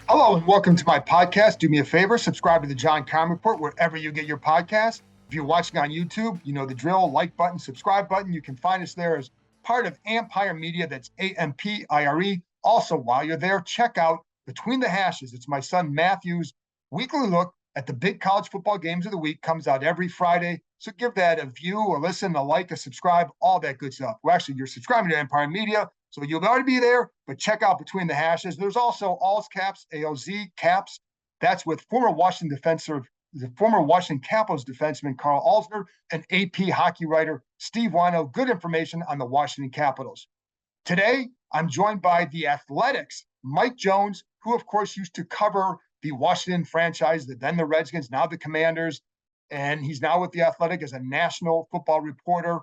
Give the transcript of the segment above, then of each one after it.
Hello and welcome to my podcast. Do me a favor, subscribe to the John Keim Report wherever you get your podcast. If you're watching on YouTube, you know the drill, like button, subscribe button. You can find us there as part of Empire Media. That's AMPIRE. Also, while you're there, check out Between the Hashes. It's my son Matthew's weekly look at the big college football games of the week. Comes out every Friday. So give that a view, a listen, a like, a subscribe, all that good stuff. Well, actually, you're subscribing to Empire Media. So you'll already be there, but check out Between the Hashes. There's also All's Caps, ALZ Caps. That's with former Washington Capitals defenseman Carl Alsner and AP hockey writer Steve Wino. Good information on the Washington Capitals. Today, I'm joined by the Athletics, Mike Jones, who of course used to cover the Washington franchise, then the Redskins, now the Commanders, and he's now with the Athletic as a national football reporter.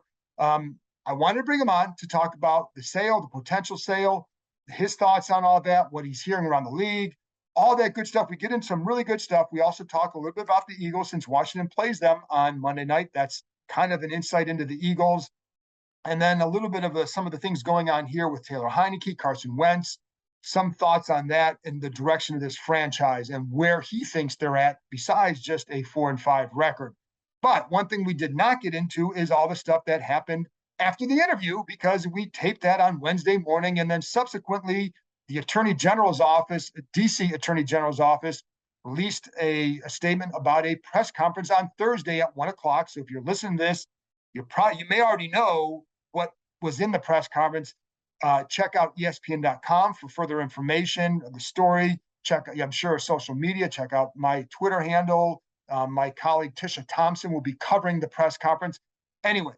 I wanted to bring him on to talk about the sale, the potential sale, his thoughts on all that, what he's hearing around the league, all that good stuff. We get into some really good stuff. We also talk a little bit about the Eagles since Washington plays them on Monday night. That's kind of an insight into the Eagles. And then a little bit of some of the things going on here with Taylor Heinicke, Carson Wentz, some thoughts on that and the direction of this franchise and where he thinks they're at besides just a 4-5 record. But one thing we did not get into is all the stuff that happened after the interview, because we taped that on Wednesday morning. And then subsequently, the Attorney General's office, DC Attorney General's office, released a statement about a press conference on Thursday at 1:00. So if you're listening to this, you may already know what was in the press conference. Check out ESPN.com for further information of the story. I'm sure, social media. Check out my Twitter handle. My colleague Tisha Thompson will be covering the press conference. Anyway,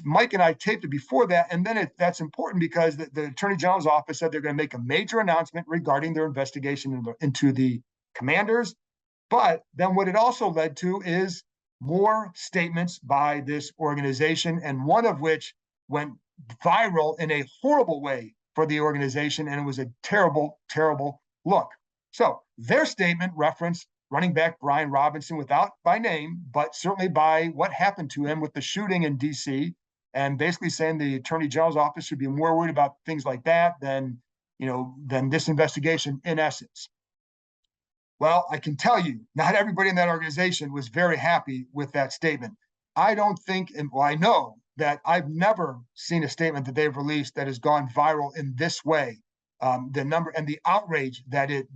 Mike and I taped it before that, and then that's important because the Attorney General's office said they're going to make a major announcement regarding their investigation into the Commanders. But then what it also led to is more statements by this organization, and one of which went viral in a horrible way for the organization, and it was a terrible, terrible look. So their statement referenced running back Brian Robinson, without by name, but certainly by what happened to him with the shooting in D.C., and basically saying the Attorney General's office should be more worried about things like that than this investigation, in essence. Well, I can tell you, not everybody in that organization was very happy with that statement. I don't think, I know that I've never seen a statement that they've released that has gone viral in this way. The number and the outrage that it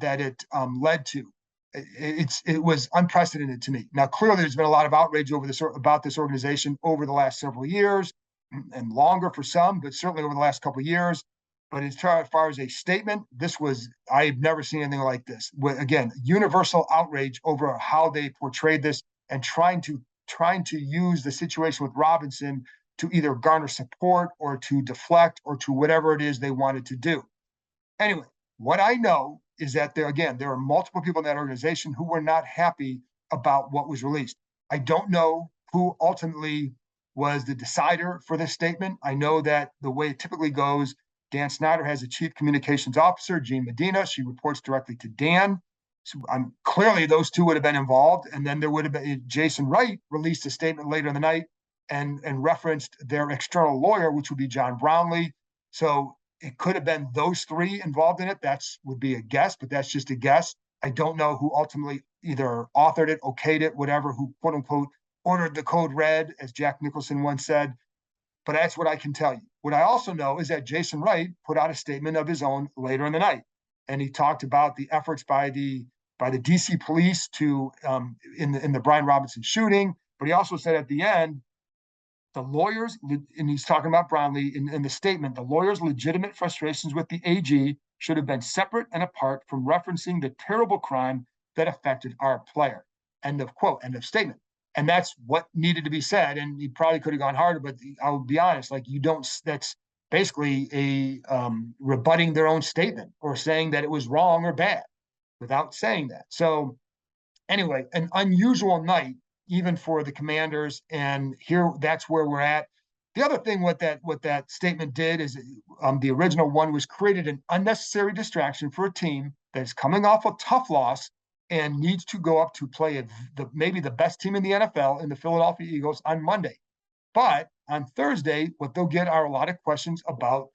led to, it was unprecedented to me. Now, clearly, there's been a lot of outrage about this organization over the last several years, and longer for some, but certainly over the last couple of years. But as far as a statement, I've never seen anything like this. Again, universal outrage over how they portrayed this and trying to use the situation with Robinson to either garner support or to deflect or to whatever it is they wanted to do. Anyway, what I know is that there are multiple people in that organization who were not happy about what was released. I don't know who ultimately was the decider for this statement. I know that the way it typically goes, Dan Snyder has a chief communications officer, Jean Medina. She reports directly to Dan. So clearly those two would have been involved. And then there would have been Jason Wright released a statement later in the night and referenced their external lawyer, which would be John Brownlee. So it could have been those three involved in it. That would be a guess, but that's just a guess. I don't know who ultimately either authored it, okayed it, whatever, who quote unquote ordered the code red, as Jack Nicholson once said. But that's what I can tell you. What I also know is that Jason Wright put out a statement of his own later in the night, and he talked about the efforts by the DC police to in the Brian Robinson shooting. But he also said at the end, the lawyers, and he's talking about Brownlee in the statement, the lawyers' legitimate frustrations with the AG should have been separate and apart from referencing the terrible crime that affected our player. End of quote, end of statement. And that's what needed to be said. And he probably could have gone harder, but I'll be honest, that's basically a rebutting their own statement or saying that it was wrong or bad without saying that. So anyway, an unusual night, even for the Commanders. And here, that's where we're at. The other thing what that statement did is the original one was created an unnecessary distraction for a team that's coming off a tough loss and needs to go up to play maybe the best team in the NFL in the Philadelphia Eagles on Monday. But on Thursday, what they'll get are a lot of questions about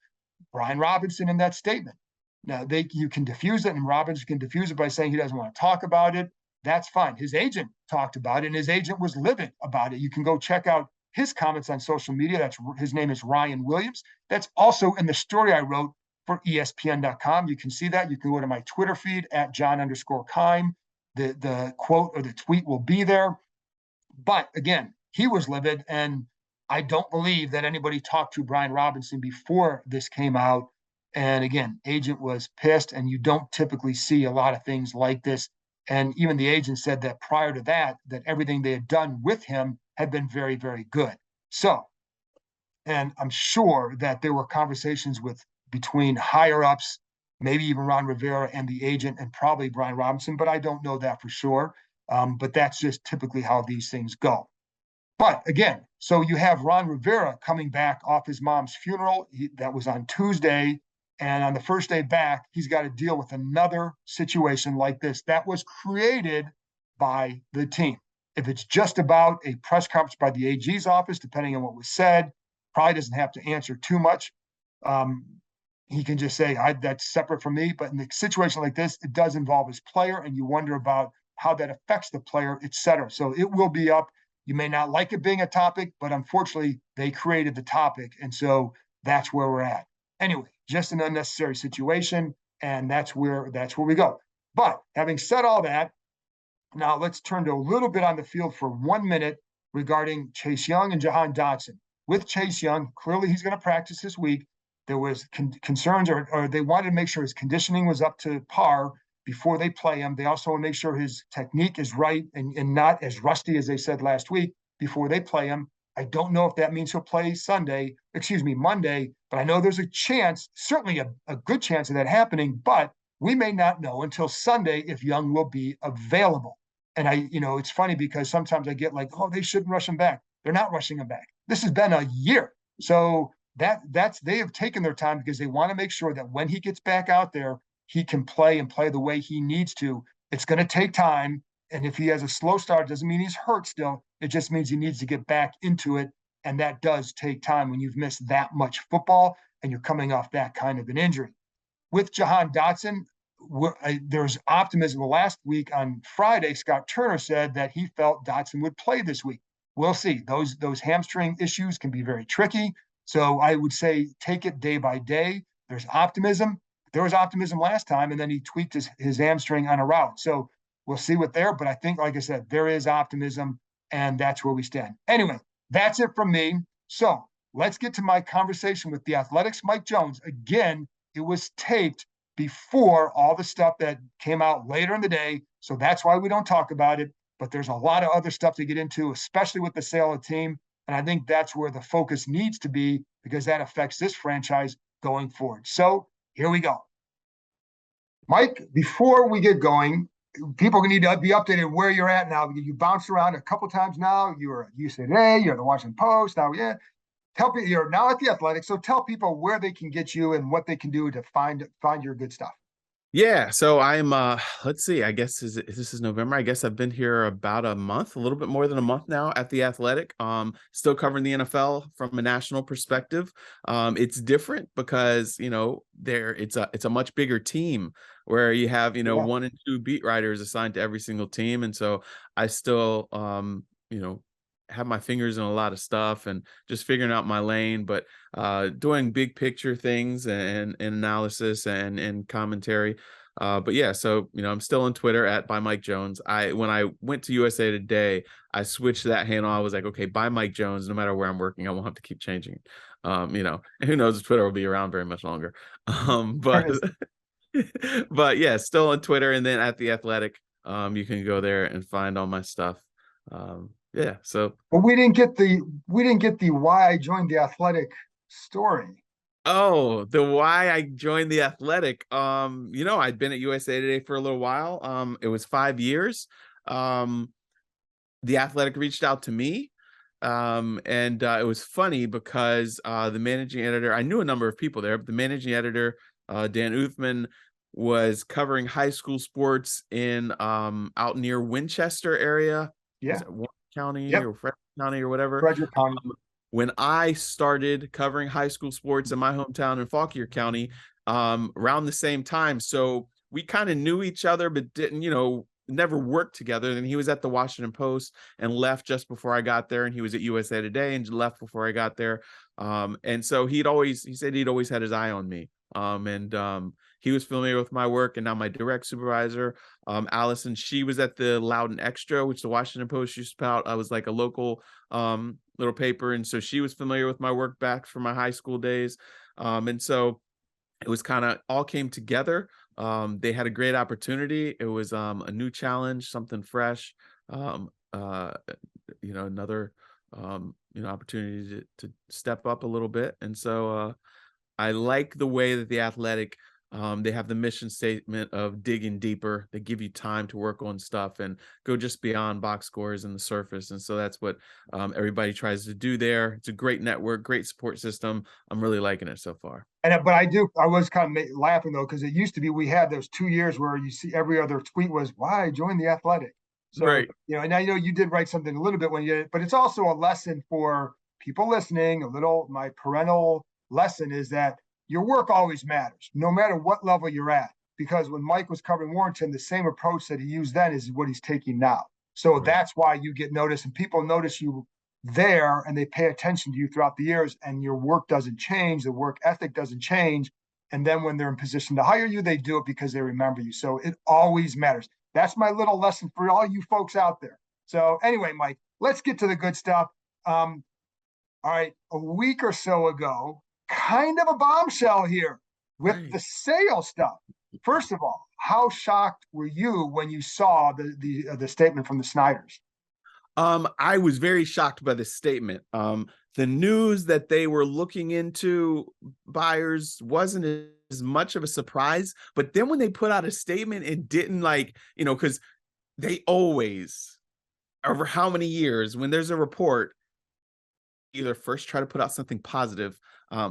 Brian Robinson in that statement. Now you can diffuse it, and Robbins can diffuse it by saying he doesn't want to talk about it. That's fine. His agent talked about it, and his agent was livid about it. You can go check out his comments on social media. His name is Ryan Williams. That's also in the story I wrote for ESPN.com. You can see that. You can go to my Twitter feed at John_Keim. The quote or the tweet will be there. But again, he was livid, and I don't believe that anybody talked to Brian Robinson before this came out. And again, agent was pissed, and you don't typically see a lot of things like this. And even the agent said that prior to that, that everything they had done with him had been very, very good. So, and I'm sure that there were conversations between higher ups, maybe even Ron Rivera and the agent, and probably Brian Robinson, but I don't know that for sure. But that's just typically how these things go. But again, so you have Ron Rivera coming back off his mom's funeral. That was on Tuesday. And on the first day back, he's got to deal with another situation like this that was created by the team. If it's just about a press conference by the AG's office, depending on what was said, probably doesn't have to answer too much. He can just say, that's separate from me. But in a situation like this, it does involve his player, and you wonder about how that affects the player, et cetera. So it will be up. You may not like it being a topic, but unfortunately, they created the topic. And so that's where we're at. Anyway, just an unnecessary situation. And that's where we go. But having said all that, now let's turn to a little bit on the field for 1 minute regarding Chase Young and Jahan Dotson. With Chase Young, clearly he's going to practice this week. There was concerns, or they wanted to make sure his conditioning was up to par before they play him. They also want to make sure his technique is right and not as rusty as they said last week before they play him. I don't know if that means he'll play Monday, but I know there's a chance, certainly a good chance of that happening, but we may not know until Sunday if Young will be available. And it's funny because sometimes I get like, oh, they shouldn't rush him back. They're not rushing him back. This has been a year. So they have taken their time because they want to make sure that when he gets back out there, he can play the way he needs to. It's going to take time. And if he has a slow start, it doesn't mean he's hurt still. It just means he needs to get back into it. And that does take time when you've missed that much football and you're coming off that kind of an injury. With Jahan Dotson, there's optimism. Last week on Friday, Scott Turner said that he felt Dotson would play this week. We'll see. Those hamstring issues can be very tricky. So I would say take it day by day. There's optimism. There was optimism last time, and then he tweaked his hamstring on a route. So we'll see what there. But I think, like I said, there is optimism, and that's where we stand. Anyway, that's it from me. So let's get to my conversation with the Athletics' Mike Jones. Again, it was taped before all the stuff that came out later in the day. So that's why we don't talk about it. But there's a lot of other stuff to get into, especially with the sale of the team. And I think that's where the focus needs to be because that affects this franchise going forward. So here we go. Mike, before we get going, people need to be updated where you're at now. You bounced around a couple times now. You were at USA, you're at the Washington Post. Now, you're now at the Athletics. So tell people where they can get you and what they can do to find your good stuff. Yeah, so I'm let's see, I guess this is November. I guess I've been here about a month, a little bit more than a month now at the Athletic. Still covering the NFL from a national perspective. It's different because, it's a much bigger team where you have, one and two beat writers assigned to every single team. And so I still have my fingers in a lot of stuff and just figuring out my lane, but doing big picture things and analysis and commentary. But yeah, so I'm still on Twitter at by Mike Jones. When I went to USA Today, I switched that handle. I was like, okay, by Mike Jones. No matter where I'm working, I won't have to keep changing it. And who knows if Twitter will be around very much longer. But but yeah, still on Twitter, and then at the Athletic, you can go there and find all my stuff. Yeah, so but we didn't get the why I joined the Athletic story. Oh, the why I joined the Athletic. I'd been at USA Today for a little while. It was 5 years. The Athletic reached out to me. And it was funny because the managing editor, I knew a number of people there, but the managing editor, Dan Uthman, was covering high school sports in out near Winchester area. Yeah. County or Frederick County or whatever. Frederick County. When I started covering high school sports in my hometown in Fauquier County, around the same time. So we kind of knew each other, but didn't, never worked together. And he was at the Washington Post and left just before I got there. And he was at USA Today and left before I got there. And so he said he'd always had his eye on me. And he was familiar with my work. And now my direct supervisor, Allison, she was at the Loudon Extra, which the Washington Post used to put out. I was like a local little paper. And so she was familiar with my work back from my high school days. And so it was kind of all came together. They had a great opportunity. It was a new challenge, something fresh, another opportunity to step up a little bit. And so I like the way that the Athletic, they have the mission statement of digging deeper. They give you time to work on stuff and go just beyond box scores and the surface. And so that's what everybody tries to do there. It's a great network, great support system. I'm really liking it so far. But I was kind of laughing though, because it used to be we had those 2 years where you see every other tweet was, why join the Athletic? So, Right. and I know you did write something a little bit when you did, but it's also a lesson for people listening. My parental lesson is that your work always matters, no matter what level you're at. Because when Mike was covering Warrington, the same approach that he used then is what he's taking now. So Right. that's why you get noticed, and people notice you there and they pay attention to you throughout the years, and your work doesn't change, the work ethic doesn't change. And then when they're in position to hire you, they do it because they remember you. So it always matters. That's my little lesson for all you folks out there. So anyway, Mike, let's get to the good stuff. All right, a week or so ago, kind of a bombshell here with Right. the sale stuff. First of all, how shocked were you when you saw the statement from the Snyders? I was very shocked by this statement. The news that they were looking into buyers wasn't as much of a surprise, but then when they put out a statement, it didn't because they always, over how many years, when there's a report, either first try to put out something positive,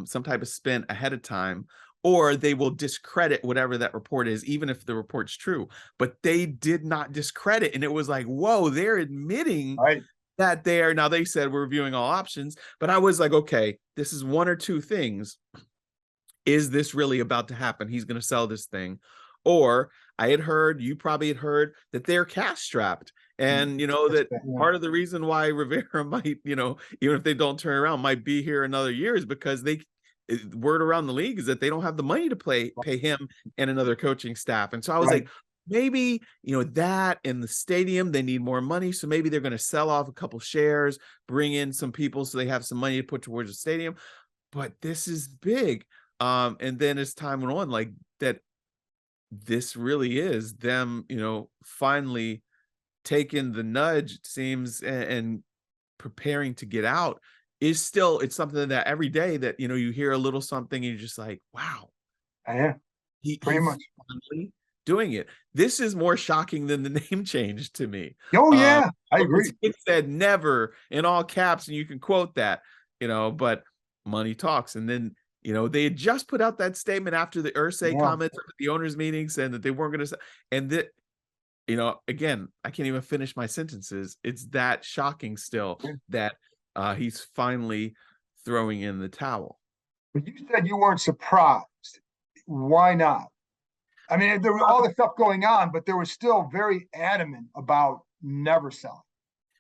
some type of spin ahead of time, or they will discredit whatever that report is, even if the report's true. But they did not discredit. And it was like, whoa, they're admitting Right. that now they said we're reviewing all options. But I was like, okay, this is one or two things. Is this really about to happen? He's going to sell this thing. Or I had heard, you probably had heard, that they're cash strapped. And, that part of the reason why Rivera might, even if they don't turn around, might be here another year is because word around the league is that they don't have the money to pay him and another coaching staff. And so I was like, maybe, that in the stadium, they need more money. So maybe they're going to sell off a couple shares, bring in some people so they have some money to put towards the stadium. But this is big. And then as time went on, like that, this really is them, finally taking the nudge, it seems, and preparing to get out. It's something that every day that, you hear a little something and you're just like, wow, Yeah, pretty he's much. finally doing it. This is more shocking than the name change to me. Oh, yeah, I agree. It said never in all caps, and you can quote that, but money talks. And then, they had just put out that statement after the Irsay comments at the owners' meeting saying that they weren't going to, and that, again, I can't even finish my sentences. It's that shocking still that he's finally throwing in the towel. But you said you weren't surprised. Why not? I mean, there was all the stuff going on, but there was still very adamant about never selling.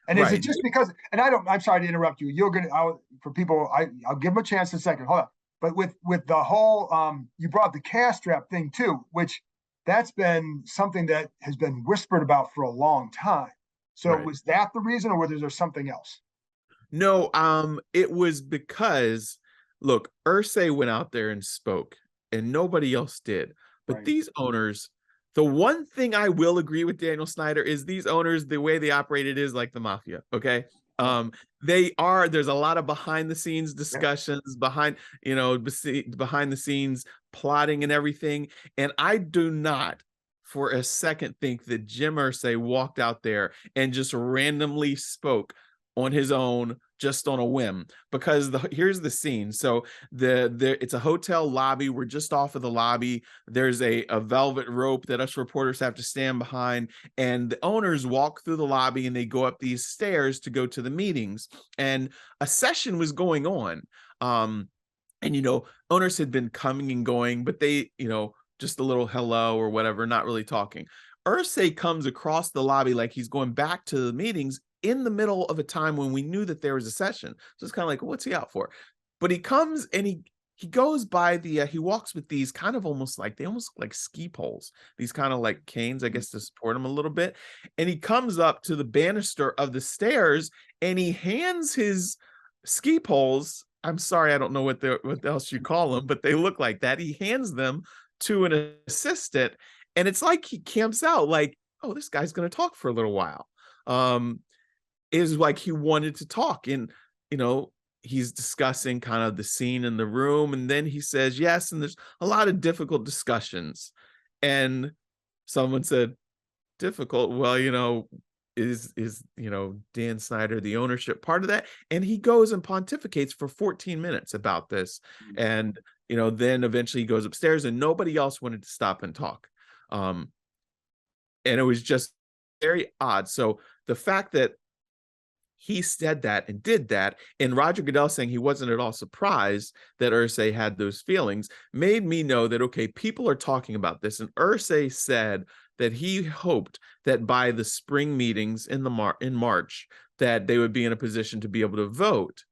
And is it just because? And I'm sorry to interrupt you. For people. I'll give them a chance in a second. Hold on. But with the whole, you brought the cash strap thing too, which that's been something that has been whispered about for a long time. So was that the reason, or was there something else? No, it was because, look, Irsay went out there and spoke, and nobody else did. But these owners, the one thing I will agree with Daniel Snyder is these owners, the way they operated is like the mafia. Okay. There's a lot of behind the scenes discussions, behind the scenes plotting and everything. And I do not for a second think that Jim Irsay walked out there and just randomly spoke on his own, just on a whim, because here's the scene. So it's a hotel lobby. We're just off of the lobby. There's a velvet rope that us reporters have to stand behind, and the owners walk through the lobby and they go up these stairs to go to the meetings. And a session was going on. And, owners had been coming and going, but they, just a little hello or whatever, not really talking. Ursay comes across the lobby like he's going back to the meetings in the middle of a time when we knew that there was a session. So it's kind of like, what's he out for? But he comes and he goes by he walks with these kind of almost like they almost look like ski poles, these kind of like canes, I guess, to support him a little bit. And he comes up to the banister of the stairs and he hands his ski poles. I'm sorry, I don't know what else you call them, but they look like that. He hands them to an assistant, and it's like he camps out, like, oh, this guy's going to talk for a little while. Is like he wanted to talk, and he's discussing kind of the scene in the room, and then he says yes, and there's a lot of difficult discussions, and someone said, difficult. Well, is Dan Snyder the ownership part of that? And he goes and pontificates for 14 minutes about this. And then eventually he goes upstairs and nobody else wanted to stop and talk. And it was just very odd. So the fact that he said that and did that, and Roger Goodell saying he wasn't at all surprised that Irsay had those feelings, made me know that, okay, people are talking about this. And Irsay said that he hoped that by the spring meetings in March, that they would be in a position to be able to vote.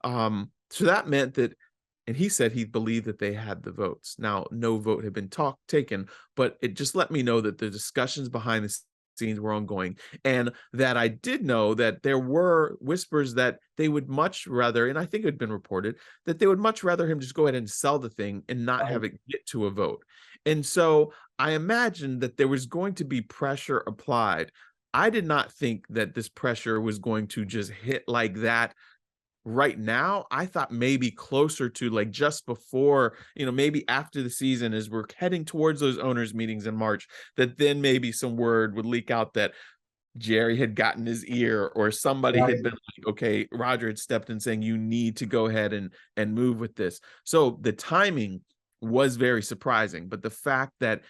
So that meant that, and he said he believed that they had the votes. Now, no vote had been taken, but it just let me know that the discussions behind the scenes were ongoing, and that I did know that there were whispers that they would much rather, and I think it had been reported, that they would much rather him just go ahead and sell the thing and not have it get to a vote. And so I imagined that there was going to be pressure applied. I did not think that this pressure was going to just hit like that right now. I thought maybe closer to like just before, maybe after the season, as we're heading towards those owners meetings in March, that then maybe some word would leak out that Jerry had gotten his ear, or somebody had been like, okay, Roger had stepped in saying, you need to go ahead and move with this. So the timing was very surprising, but the fact that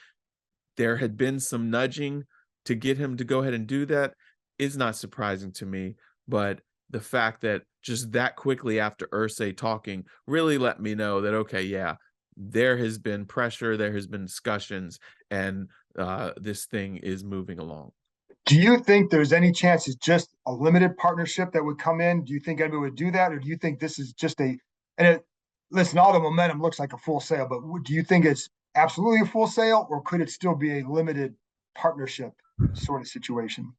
there had been some nudging to get him to go ahead and do that is not surprising to me. But the fact that just that quickly after Irsay talking really let me know that, okay, yeah, there has been pressure, there has been discussions, and this thing is moving along. Do you think there's any chance it's just a limited partnership that would come in? Do you think anybody would do that? Or do you think this is just listen, all the momentum looks like a full sale, but do you think it's absolutely a full sale, or could it still be a limited partnership sort of situation?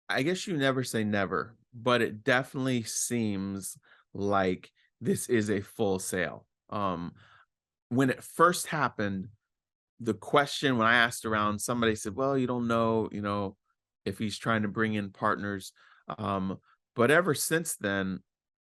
I guess you never say never, but it definitely seems like this is a full sale. When it first happened, the question when I asked around, somebody said, well, you don't know, if he's trying to bring in partners. But ever since then,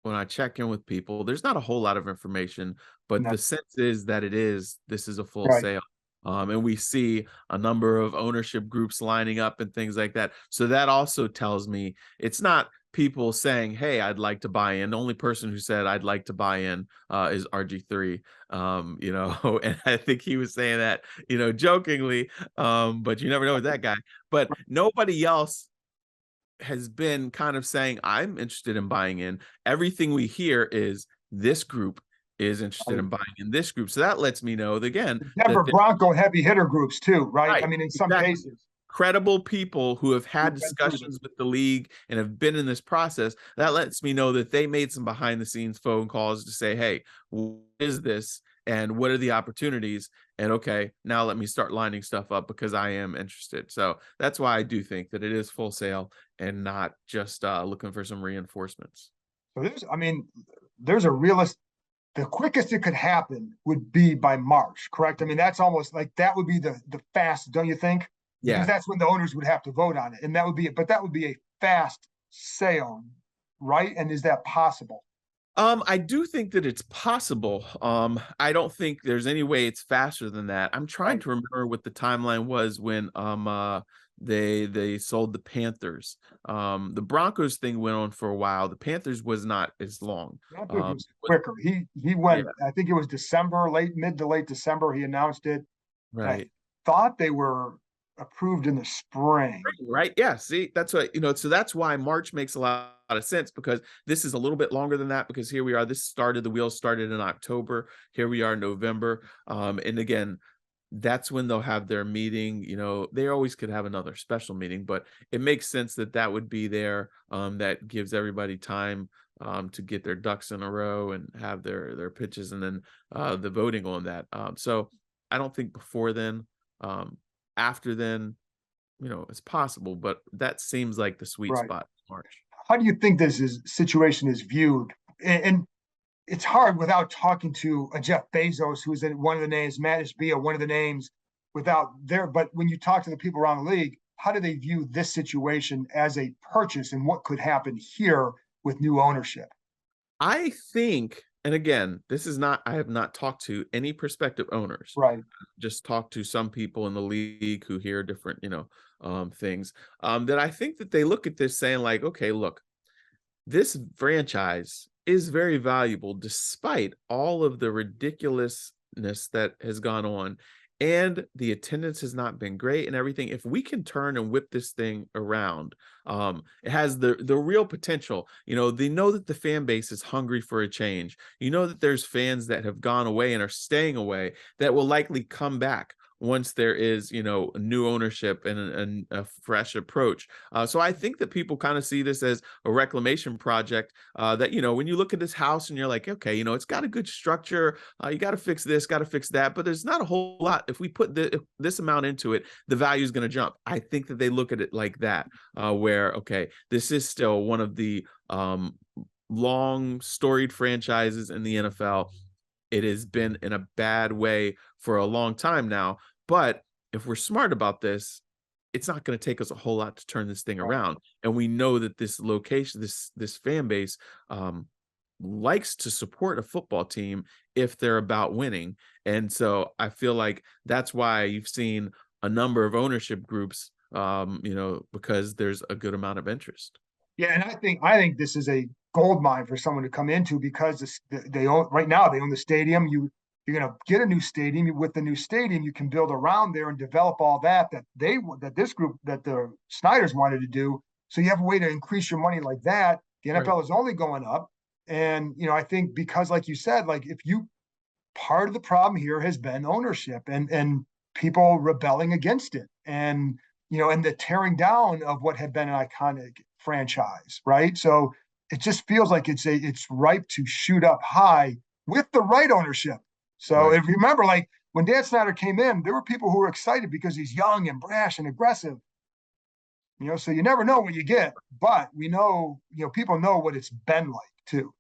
when I check in with people, there's not a whole lot of information, but No. the sense is that this is a full Right. sale. And we see a number of ownership groups lining up and things like that. So that also tells me it's not people saying, hey, I'd like to buy in. The only person who said I'd like to buy in is RG3. And I think he was saying that, jokingly, but you never know with that guy. But nobody else has been kind of saying, I'm interested in buying in. Everything we hear is this group is interested in buying in this group. So that lets me know that, again, Denver that Bronco heavy hitter groups too, right? I right, mean, in some exactly, cases, credible people who have had we've been through this. discussions with the league and have been in this process. That lets me know that they made some behind the scenes phone calls to say, hey, what is this? And what are the opportunities? And okay, now let me start lining stuff up because I am interested. So that's why I do think that it is full sale and not just looking for some reinforcements. So there's a realist. The quickest it could happen would be by March, correct? I mean, that's almost like that would be the fast, don't you think? Because Yeah. that's when the owners would have to vote on it, and that would be, but that would be a fast sale, right? And is that possible? I do think that it's possible. I don't think there's any way it's faster than that. I'm trying Right. to remember what the timeline was when they sold the Panthers. The Broncos thing went on for a while. The Panthers was not as long. Panthers was Was quicker. He yeah, went. I think it was December, mid to late December. He announced it, and I right. thought they were approved in the spring. Right. Yeah. See, that's what, so that's why March makes a lot of sense, because this is a little bit longer than that, because here we are, the wheels started in October. Here we are in November. And again, that's when they'll have their meeting. They always could have another special meeting, but it makes sense that that would be there. That gives everybody time to get their ducks in a row and have their pitches, and then the voting on that. So I don't think before then. After then, it's possible, but that seems like the sweet Right. spot, March. How do you think situation is viewed? And it's hard without talking to a Jeff Bezos, who's in one of the names, Matt Isbia, one of the names, but when you talk to the people around the league, how do they view this situation as a purchase and what could happen here with new ownership? I think, and again, I have not talked to any prospective owners. Right. Just talked to some people in the league who hear different, things. That I think that they look at this saying like, okay, look, this franchise is very valuable despite all of the ridiculousness that has gone on, and the attendance has not been great and everything. If we can turn and whip this thing around, it has the real potential. They know that the fan base is hungry for a change. That there's fans that have gone away and are staying away that will likely come back once there is, new ownership and a fresh approach. So I think that people kind of see this as a reclamation project, that, when you look at this house and you're like, okay, it's got a good structure. You got to fix this, got to fix that, but there's not a whole lot. If we put this amount into it, the value is going to jump. I think that they look at it like that, where, okay, this is still one of the long storied franchises in the NFL. It has been in a bad way for a long time now, but if we're smart about this, it's not going to take us a whole lot to turn this thing around. And we know that this location, this fan base, likes to support a football team if they're about winning. And so I feel like that's why you've seen a number of ownership groups, because there's a good amount of interest. Yeah, and I think this is a gold mine for someone to come into, because they own right now. They own the stadium. You're going to get a new stadium. With the new stadium, you can build around there and develop all that this group, that the Snyders wanted to do. So you have a way to increase your money like that. The NFL is only going up, and I think because, like you said, like part of the problem here has been ownership and people rebelling against it, and the tearing down of what had been an iconic franchise, right? So it just feels like it's ripe to shoot up high with the right ownership. So if you remember, like when Dan Snyder came in, there were people who were excited because he's young and brash and aggressive. So you never know what you get, but we know, people know what it's been like too.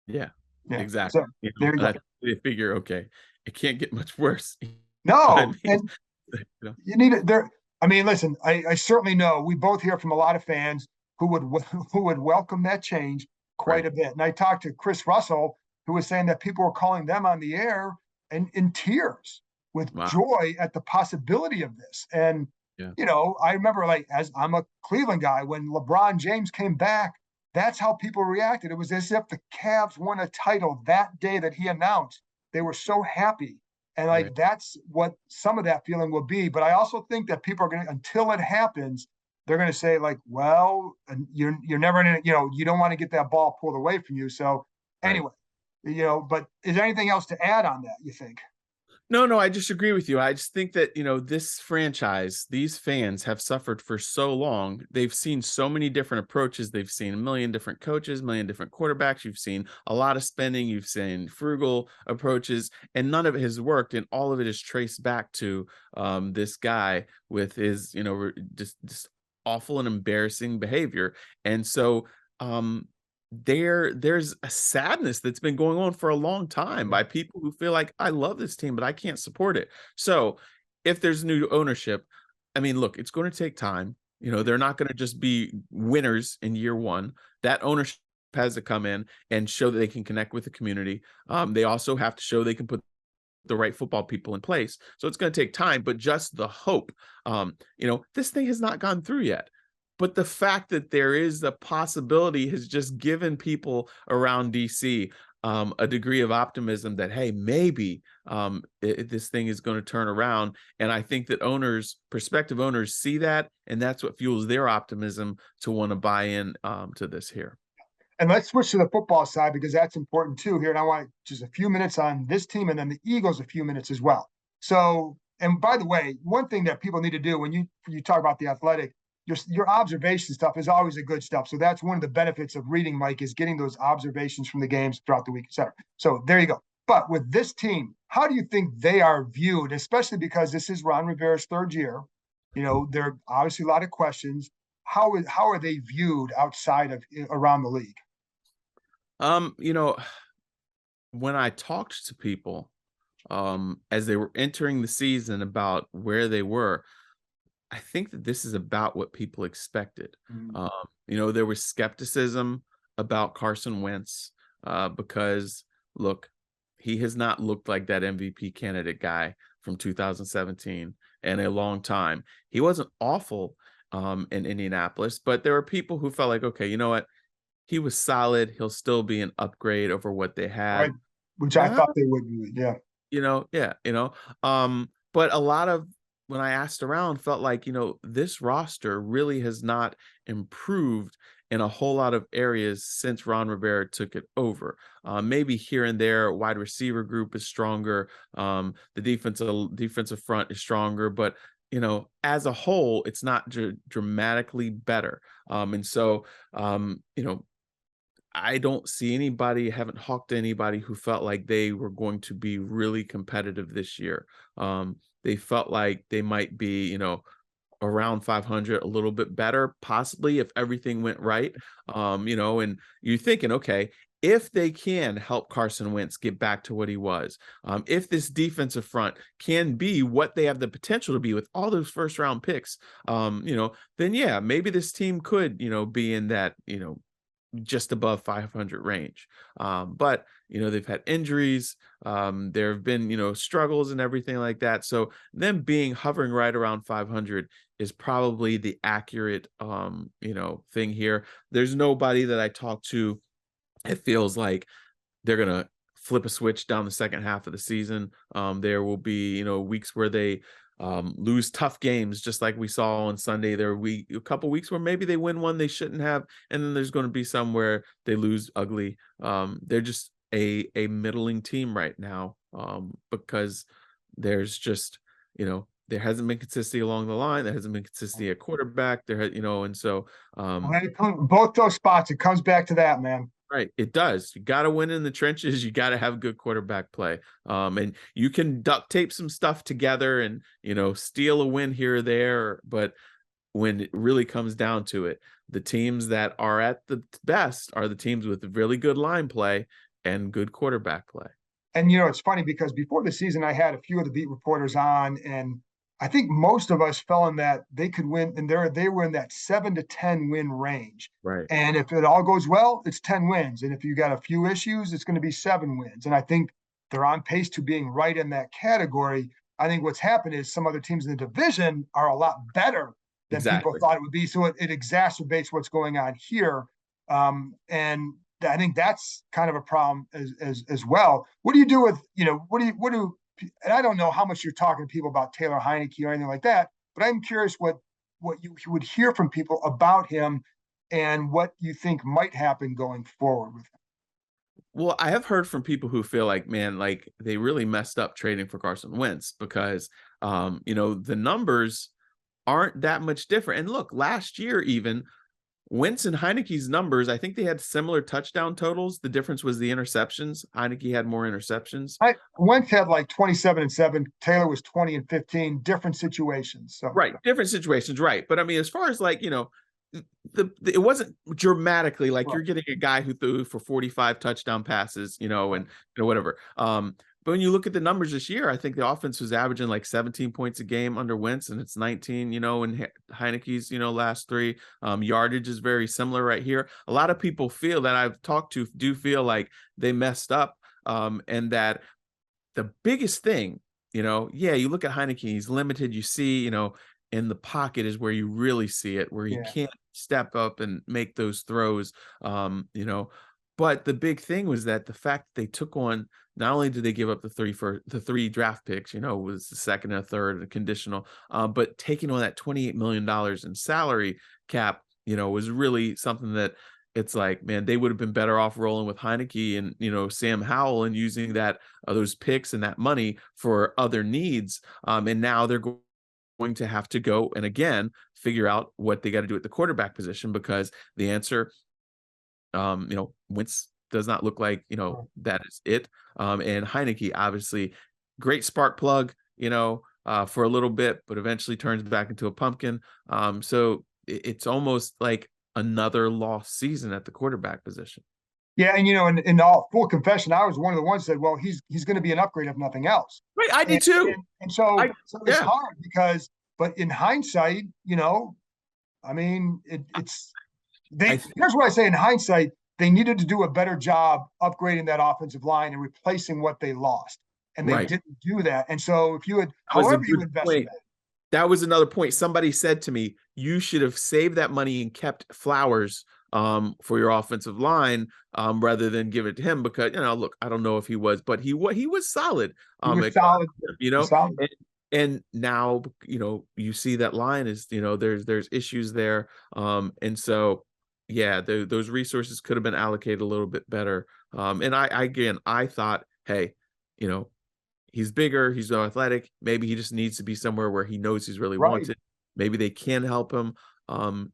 Yeah, Yeah. exactly. So there you go. They figure, okay, it can't get much worse. No, and You you need it there. I mean, listen, I certainly know we both hear from a lot of fans who would welcome that change quite a bit. And I talked to Chris Russell, who was saying that people were calling them on the air and in tears with joy at the possibility of this. And I remember, like, as I'm a Cleveland guy, when LeBron James came back, that's how people reacted. It was as if the Cavs won a title that day that he announced. They were so happy. And like that's what some of that feeling will be. But I also think that people are going to, until it happens, they're going to say like, well, you're never going to, you don't want to get that ball pulled away from you. So anyway, but is there anything else to add on that, you think? No, I just agree with you. I just think that, this franchise, these fans have suffered for so long. They've seen so many different approaches. They've seen a million different coaches, a million different quarterbacks. You've seen a lot of spending. You've seen frugal approaches, and none of it has worked. And all of it is traced back to this guy with his, just awful and embarrassing behavior. And so, there's a sadness that's been going on for a long time by people who feel like, I love this team, but I can't support it. So if there's new ownership, I mean, look, it's going to take time. They're not going to just be winners in year one. That ownership has to come in and show that they can connect with the community. They also have to show they can put the right football people in place. So it's going to take time, but just the hope, this thing has not gone through yet. But the fact that there is a possibility has just given people around DC a degree of optimism that, hey, maybe this thing is going to turn around. And I think that prospective owners see that, and that's what fuels their optimism to want to buy in to this here. And let's switch to the football side because that's important too here. And I want just a few minutes on this team and then the Eagles a few minutes as well. So, and by the way, one thing that people need to do when you talk about the Athletic, your observation stuff is always a good stuff. So that's one of the benefits of reading, Mike, is getting those observations from the games throughout the week, et cetera. So there you go. But with this team, how do you think they are viewed, especially because this is Ron Rivera's third year? You know, there are obviously a lot of questions. How are they viewed outside of around the league? You know, when I talked to people as they were entering the season about where they were, I think that this is about what people expected. Mm. You know, there was skepticism about Carson Wentz because, look, he has not looked like that MVP candidate guy from 2017 in a long time. He wasn't awful in Indianapolis, but there were people who felt like, okay, you know what? He was solid. He'll still be an upgrade over what they Right. had. Which I thought they would be. Yeah. Yeah, but a lot of when I asked around felt like, this roster really has not improved in a whole lot of areas since Ron Rivera took it over. Maybe here and there, wide receiver group is stronger. The defensive front is stronger, but as a whole, it's not dramatically better. And so, I don't see anybody, haven't talked to anybody who felt like they were going to be really competitive this year. They felt like they might be, around 500, a little bit better, possibly if everything went right. And you're thinking, okay, if they can help Carson Wentz get back to what he was, if this defensive front can be what they have the potential to be with all those first round picks, then yeah, maybe this team could, be in that, just above 500 range. But they've had injuries. There have been struggles and everything like that. So them being hovering right around 500 is probably the accurate thing here. There's nobody that I talk to, it feels like they're gonna flip a switch down the second half of the season. There will be weeks where they lose tough games, just like we saw on Sunday. There will be a couple weeks where maybe they win one they shouldn't have, and then there's going to be some where they lose ugly. They're just a middling team right now because there's just there hasn't been consistency along the line. There hasn't been consistency at quarterback. And so Both those spots, it comes back to that, man. right, it does. You got to win in the trenches. You got to have good quarterback play. And you can duct tape some stuff together and, steal a win here or there. But when it really comes down to it, the teams that are at the best are the teams with really good line play and good quarterback play. And it's funny because before the season, I had a few of the beat reporters on, and I think most of us fell in that they could win, and they were in that 7 to 10 win range. Right. And if it all goes well, it's 10 wins. And if you got a few issues, it's going to be 7 wins. And I think they're on pace to being right in that category. I think what's happened is some other teams in the division are a lot better than people Exactly. thought it would be. So it exacerbates what's going on here. And I think that's kind of a problem as well. What do you do with, and I don't know how much you're talking to people about Taylor Heineke or anything like that, but I'm curious what you would hear from people about him and what you think might happen going forward with him. Well, I have heard from people who feel like, man, like they really messed up trading for Carson Wentz because, the numbers aren't that much different. And look, last year, even Wentz and Heineke's numbers, I think they had similar touchdown totals. The difference was the interceptions. Heineke had more interceptions. Wentz had like 27-7. Taylor was 20-15. Different situations. So right, different situations, right? But I mean, as far as like it wasn't dramatically like you're getting a guy who threw for 45 touchdown passes, and whatever. But when you look at the numbers this year, I think the offense was averaging like 17 points a game under Wentz, and it's 19, in Heineke's, last three. Yardage is very similar right here. A lot of people feel that I've talked to do feel like they messed up, and that the biggest thing, you look at Heineke, he's limited. You see, in the pocket is where you really see it, where he can't step up and make those throws, But the big thing was that the fact that they took on, not only did they give up the three draft picks, was the second and a third and a conditional, but taking on that $28 million in salary cap, was really something that it's like, man, they would have been better off rolling with Heineke and, Sam Howell, and using that those picks and that money for other needs. And now they're going to have to go and again figure out what they got to do at the quarterback position, because the answer, Wentz does not look like, that is it. And Heineke, obviously, great spark plug, for a little bit, but eventually turns back into a pumpkin. So it's almost like another lost season at the quarterback position. Yeah, and in all full confession, I was one of the ones that said, well, he's going to be an upgrade if nothing else. Right, I did too. And so it's Yeah. hard because, but in hindsight, I mean, here's what I say. In hindsight, they needed to do a better job upgrading that offensive line and replacing what they lost, and they Right. didn't do that. And so if you had, however you invested that. That was another point. Somebody said to me, you should have saved that money and kept Flowers for your offensive line rather than give it to him, because, look, I don't know if he was, but he was solid. He was solid. Solid. And now, you see that line is, there's issues there. And so, yeah, those resources could have been allocated a little bit better. And I thought, hey, he's bigger, he's so athletic. Maybe he just needs to be somewhere where he knows he's really wanted. Maybe they can help him. And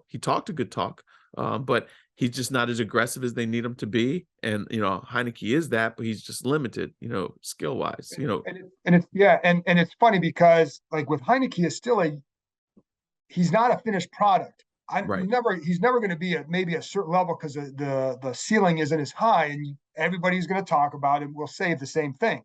he talked a good talk, but he's just not as aggressive as they need him to be. And Heineke is that, but he's just limited, skill wise. And it's funny because like with Heineke is still he's not a finished product. Right. He's never going to be at maybe a certain level because the ceiling isn't as high, and everybody's going to talk about him. We'll say the same thing.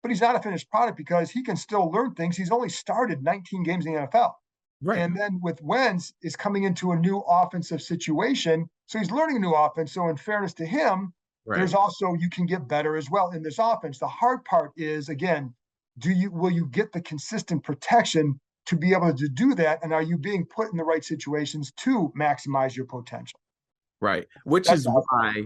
But he's not a finished product because he can still learn things. He's only started 19 games in the NFL. Right. And then with Wentz is coming into a new offensive situation. So he's learning a new offense. So in fairness to him, there's also, you can get better as well in this offense. The hard part is, again, will you get the consistent protection to be able to do that? And are you being put in the right situations to maximize your potential? Right. Which is why,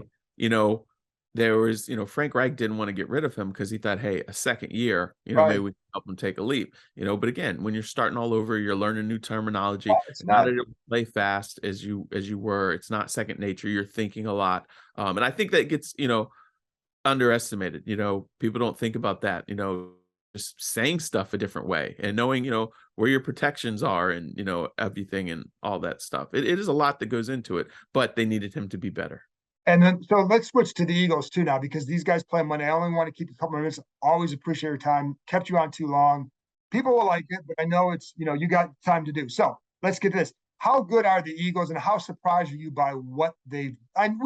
there was, Frank Reich didn't want to get rid of him because he thought, hey, a second year, maybe we can help him take a leap, but again, when you're starting all over, you're learning new terminology. It's not able to play fast as you were. It's not second nature. You're thinking a lot. And I think that gets, underestimated. People don't think about that, just saying stuff a different way and knowing, where your protections are and, everything and all that stuff. It is a lot that goes into it, but they needed him to be better. And then, so let's switch to the Eagles too now, because these guys play Monday. I only want to keep a couple of minutes. Always appreciate your time. Kept you on too long. People will like it, but I know it's, you got time to do. So let's get this. How good are the Eagles, and how surprised are you by what we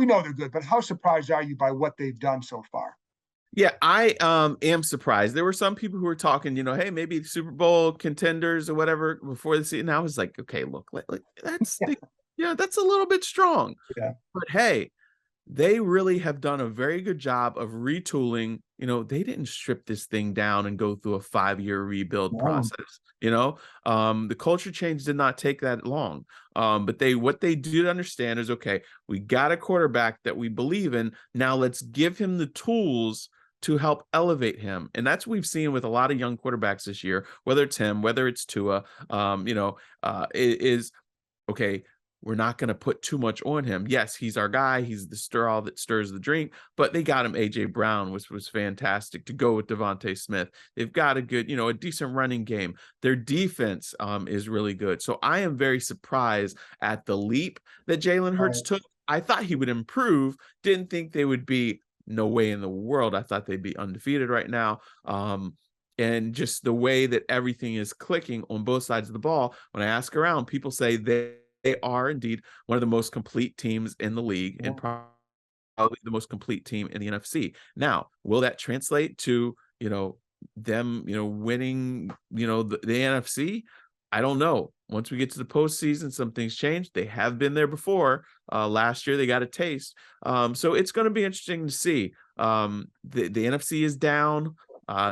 know they're good, but how surprised are you by what they've done so far? Yeah, I am surprised. There were some people who were talking, hey, maybe Super Bowl contenders or whatever before the season. I was like, okay, look, that's that's a little bit strong. Yeah. But hey, they really have done a very good job of retooling. They didn't strip this thing down and go through a 5-year rebuild process. The culture change did not take that long. But what they did understand is, okay, we got a quarterback that we believe in. Now let's give him the tools to help elevate him. And that's what we've seen with a lot of young quarterbacks this year, whether it's him, whether it's Tua, is okay. We're not going to put too much on him. Yes, he's our guy. He's the stir-all that stirs the drink. But they got him A.J. Brown, which was fantastic, to go with Devontae Smith. They've got a good, a decent running game. Their defense is really good. So I am very surprised at the leap that Jalen Hurts took. I thought he would improve. Didn't think they would be, no way in the world. I thought they'd be undefeated right now. And just the way that everything is clicking on both sides of the ball. When I ask around, people say they are indeed one of the most complete teams in the league, and probably the most complete team in the NFC. Now, will that translate to, them, winning, the NFC? I don't know. Once we get to the postseason, some things change. They have been there before. Last year, they got a taste. So it's going to be interesting to see. The NFC is down.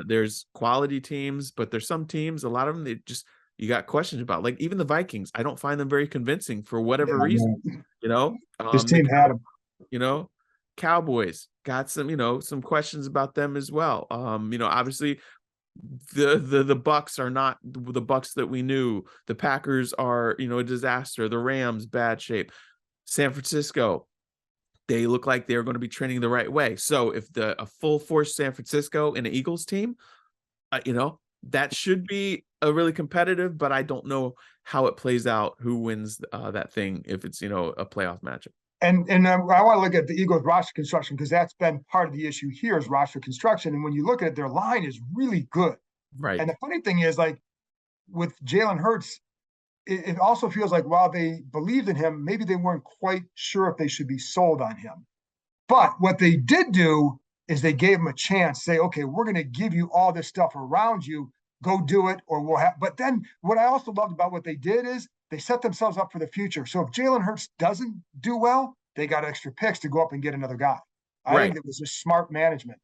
There's quality teams, but there's some teams, a lot of them, they just, you got questions about, like even the Vikings. I don't find them very convincing for whatever reason. This team had them. Cowboys got some, some questions about them as well. Obviously the Bucks are not the Bucks that we knew. The Packers are, a disaster. The Rams, bad shape. San Francisco, they look like they're going to be trending the right way. So if a full force San Francisco and the Eagles team, that should be a really competitive, but I don't know how it plays out, who wins that thing if it's, a playoff matchup. And I want to look at the Eagles roster construction, because that's been part of the issue here is roster construction. And when you look at it, their line is really good. Right. And the funny thing is, like with Jalen Hurts, it also feels like while they believed in him, maybe they weren't quite sure if they should be sold on him. But what they did do is they gave him a chance, say, okay, we're going to give you all this stuff around you. Go do it, or we'll have. But then what I also loved about what they did is they set themselves up for the future. So if Jalen Hurts doesn't do well, they got extra picks to go up and get another guy. I think it was just smart management.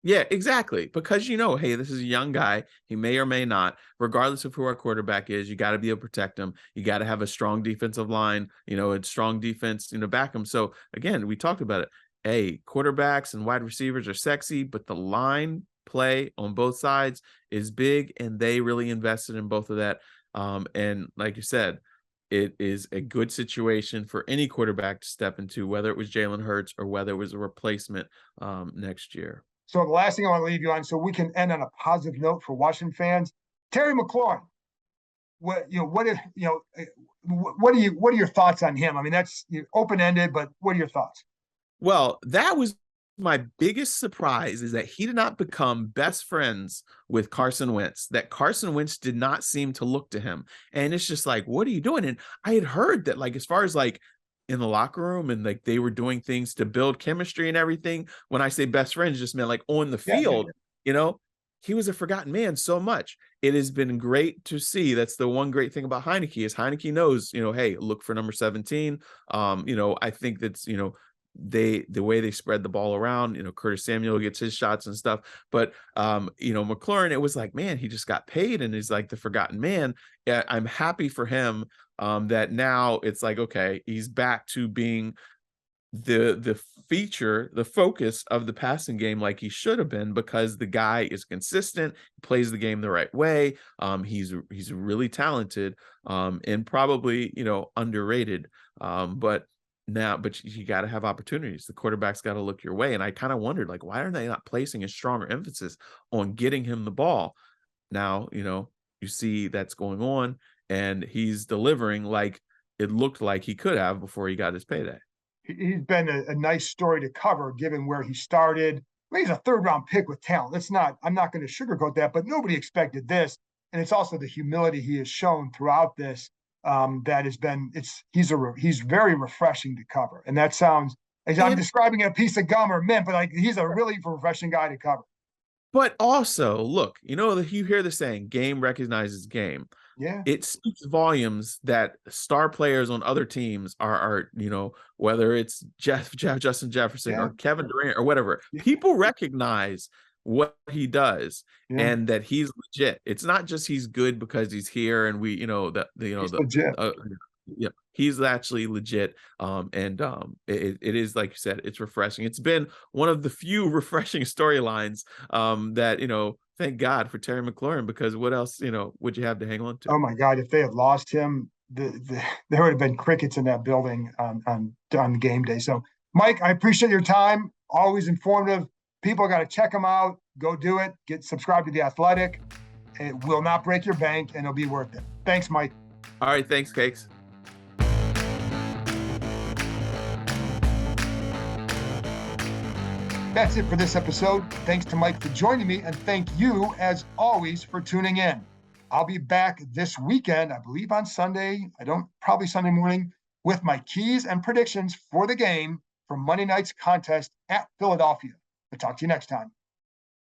Yeah, exactly. Because hey, this is a young guy. He may or may not, regardless of who our quarterback is, you got to be able to protect him. You got to have a strong defensive line, a strong defense, back him. So again, we talked about it. Hey, quarterbacks and wide receivers are sexy, but the line play on both sides is big, and they really invested in both of that. And like you said, it is a good situation for any quarterback to step into, whether it was Jalen Hurts or whether it was a replacement next year. So the last thing I want to leave you on, so we can end on a positive note for Washington fans, Terry McLaurin. What are your thoughts on him? I mean, that's open-ended, but what are your thoughts? Well, that was my biggest surprise, is that he did not become best friends with Carson Wentz, that Carson Wentz did not seem to look to him. And it's just like, what are you doing? And I had heard that, like, as far as like in the locker room and like they were doing things to build chemistry and everything. When I say best friends, just meant like on the field, he was a forgotten man so much. It has been great to see. That's the one great thing about Heineke, is Heineke knows, hey, look for number 17. I think that's, the way they spread the ball around, Curtis Samuel gets his shots and stuff, but McLaurin, it was like, man, he just got paid and he's like the forgotten man. I'm happy for him that now it's like, okay, he's back to being the focus of the passing game, like he should have been, because the guy is consistent, plays the game the right way. He's really talented, and probably underrated, but you got to have opportunities. The quarterback's got to look your way. And I kind of wondered, like, why are they not placing a stronger emphasis on getting him the ball? Now, you see that's going on, and he's delivering like it looked like he could have before he got his payday. He's been a nice story to cover, given where he started. I mean, he's a third-round pick with talent. I'm not going to sugarcoat that, but nobody expected this. And it's also the humility he has shown throughout this. That has been, he's very refreshing to cover. And that sounds, I'm describing a piece of gum or mint, but like he's a really refreshing guy to cover. But also, look, you hear the saying, game recognizes game. Yeah. It speaks volumes that star players on other teams are whether it's Justin Jefferson or Kevin Durant or whatever, people recognize what he does and that he's legit. It's not just he's good because he's here and we, he's actually legit. It is, like you said, it's refreshing. It's been one of the few refreshing storylines that, thank God for Terry McLaurin, because what else, would you have to hang on to? Oh my God. If they had lost him, there would have been crickets in that building on game day. So Mike, I appreciate your time. Always informative. People got to check them out. Go do it. Get subscribed to The Athletic. It will not break your bank, and it'll be worth it. Thanks, Mike. All right. Thanks, Cakes. That's it for this episode. Thanks to Mike for joining me, and thank you, as always, for tuning in. I'll be back this weekend, I believe on Sunday, probably Sunday morning, with my keys and predictions for the game from Monday night's contest at Philadelphia. I'll talk to you next time.